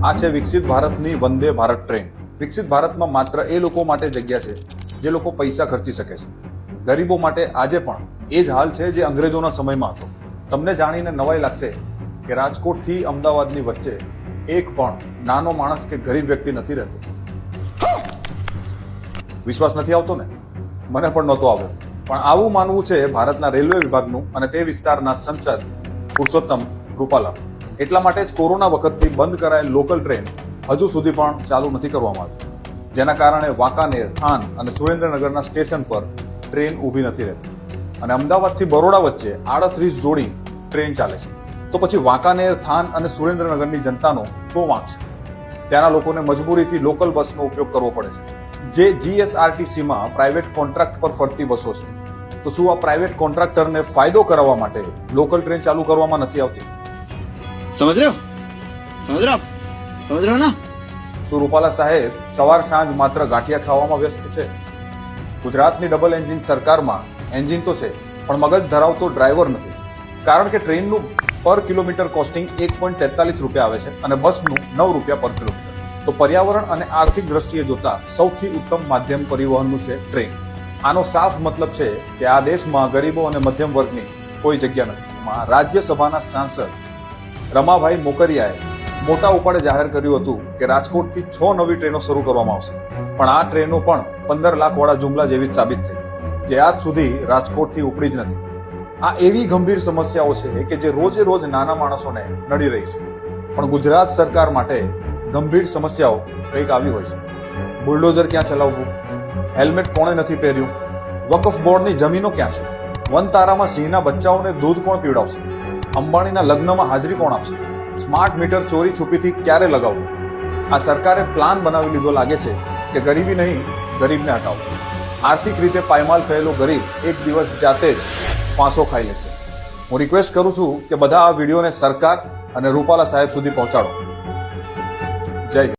આ છે વિકસિત ભારતની વંદે ભારત ટ્રેન. વિકસિત ભારતમાં માત્ર એ લોકો માટે જગ્યા છે જે લોકો પૈસા ખર્ચી શકે છે. ગરીબો માટે આજે પણ એ જ હાલ છે જે અંગ્રેજોના સમયમાં હતો. તમને જાણીને નવાઈ લાગશે કે રાજકોટથી અમદાવાદની વચ્ચે એક પણ નાનો માણસ કે ગરીબ વ્યક્તિ નથી રહેતો. વિશ્વાસ નથી આવતો ને? મને પણ નહોતો આવ્યો. પણ આવું માનવું છે ભારતના રેલવે વિભાગનું અને તે વિસ્તારના સંસદ પુરુષોત્તમ રૂપાલા. એટલા માટે જ કોરોના વખતથી બંધ કરાયેલ લોકલ ટ્રેન હજુ સુધી પણ ચાલુ નથી કરવામાં આવી, જેના કારણે વાંકાનેર, થાન અને સુરેન્દ્રનગરના સ્ટેશન પર ટ્રેન ઊભી નથી રહેતી. અને અમદાવાદથી બરોડા વચ્ચે 38 જોડી ટ્રેન ચાલે છે. તો પછી વાંકાનેર, થાન અને સુરેન્દ્રનગરની જનતાનો શું વાંક છે? ત્યાંના લોકોને મજબૂરીથી લોકલ બસનો ઉપયોગ કરવો પડે છે, જે જીએસઆરટીસીમાં પ્રાઇવેટ કોન્ટ્રાક્ટ પર ફરતી બસો છે. તો શું આ પ્રાઇવેટ કોન્ટ્રાક્ટરને ફાયદો કરાવવા માટે લોકલ ટ્રેન ચાલુ કરવામાં નથી આવતી? समझ रहे हो ना? શું રૂપાલા સાહેબ સવાર સાંજ માત્ર ગાંઠિયા ખાવામાં વ્યસ્ત છે? ગુજરાતની ડબલ એન્જિન સરકારમાં એન્જિન તો છે, પણ મગજ ધરાવતો ડ્રાઈવર નથી. કારણ કે ટ્રેનનું પર કિલોમીટર કોસ્ટિંગ 1.43 રૂપિયા આવે છે અને બસનું 9 રૂપિયા પર કિલોમીટર. તો પર્યાવરણ અને આર્થિક દ્રષ્ટિએ જોતા સૌથી ઉત્તમ માધ્યમ પરિવહનનું છે ટ્રેન. આનો સાફ મતલબ છે કે આ દેશમાં ગરીબો અને મધ્યમ વર્ગની કોઈ જગ્યા નથી. રાજ્યસભાના સાંસદ રમાભાઈ મોકરિયાએ મોટા ઉપાડે જાહેર કર્યું હતું કે રાજકોટથી 6 નવી ટ્રેનો શરૂ કરવામાં આવશે. પણ આ ટ્રેનો પણ 15 લાખ વાળા જુમલા જેવી જ સાબિત થઈ, જે આજ સુધી રાજકોટથી ઉપડી જ નથી. આ એવી ગંભીર સમસ્યાઓ છે કે જે રોજે રોજ નાના માણસોને નડી રહી છે. પણ ગુજરાત સરકાર માટે ગંભીર સમસ્યાઓ કંઈક આવી હોય છે. બુલડોઝર ક્યાં ચલાવવું? હેલ્મેટ કોણે નથી પહેર્યું? વકફ બોર્ડની જમીનો ક્યાં છે? વનતારામાં સિંહના બચ્ચાઓને દૂધ કોણ પીવડાવશે? અંબાણીના લગ્નમાં હાજરી કોણ આપશે? સ્માર્ટ મીટર ચોરી છુપીથી ક્યારે લગાવવું? આ સરકારે પ્લાન બનાવી લીધો લાગે છે કે ગરીબી નહીં, ગરીબને હટાવો. આર્થિક રીતે પાયમાલ થયેલો ગરીબ એક દિવસ જાતે જ ફાંસો ખાઈ લેશે. હું રિક્વેસ્ટ કરું છું કે બધા આ વિડીયોને સરકાર અને રૂપાલા સાહેબ સુધી પહોંચાડો. જય હિન્દ.